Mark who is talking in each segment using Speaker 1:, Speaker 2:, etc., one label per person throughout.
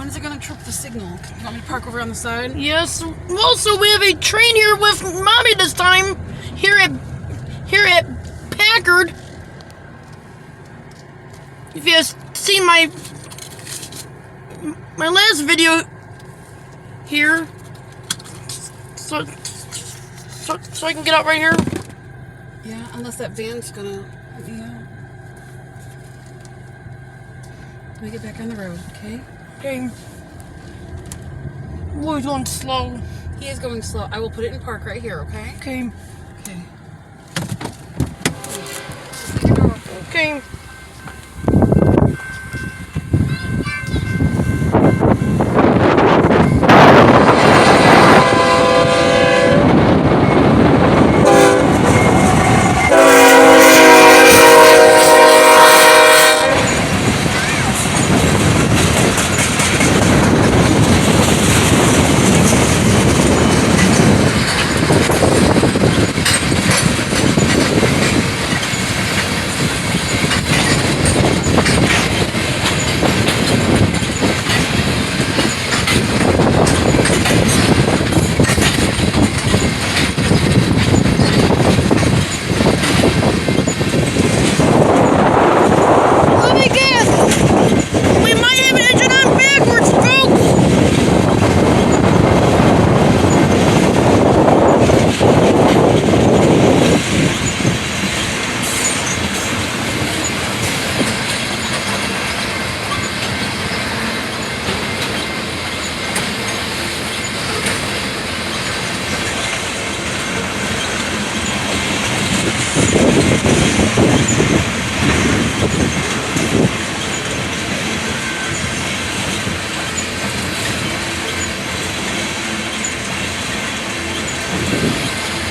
Speaker 1: When is it gonna trip the signal? You want me to park over on the side?
Speaker 2: Yes. Also, we have a train here with Mommy this time. Here at Packard. If you have seen my last video here, so I can get out right here.
Speaker 1: Yeah, unless that van's gonna be out. Let me get back on the road, okay?
Speaker 2: Okay. Boy's going slow.
Speaker 1: He is going slow. I will put it in park right here, okay?
Speaker 2: Okay.
Speaker 1: Okay.
Speaker 2: Okay.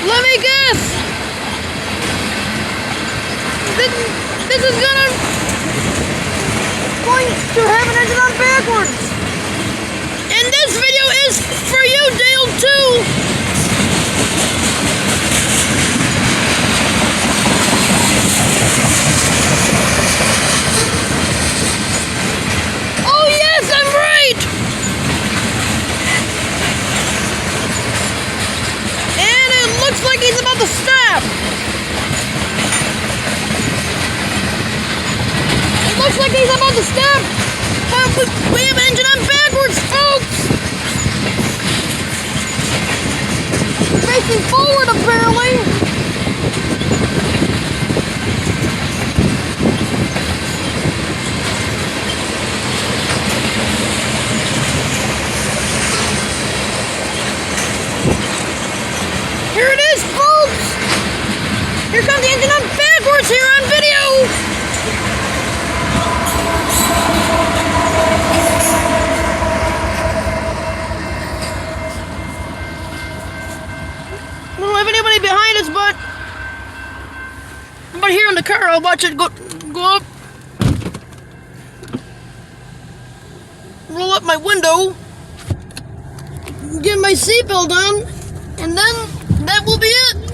Speaker 2: Let me guess. This is going to have an engine on backwards. And this video is for you, Dale, too. Oh yes, I'm right. Looks like he's about to stop. It looks like he's about to stop. We have engine on backwards, folks. Facing forward, apparently. Here it is, folks! Here comes the engine on backwards here on video! We don't have anybody behind us, but here in the car, I'll watch it go up. Roll up my window. Get my seatbelt on. And then that will be it.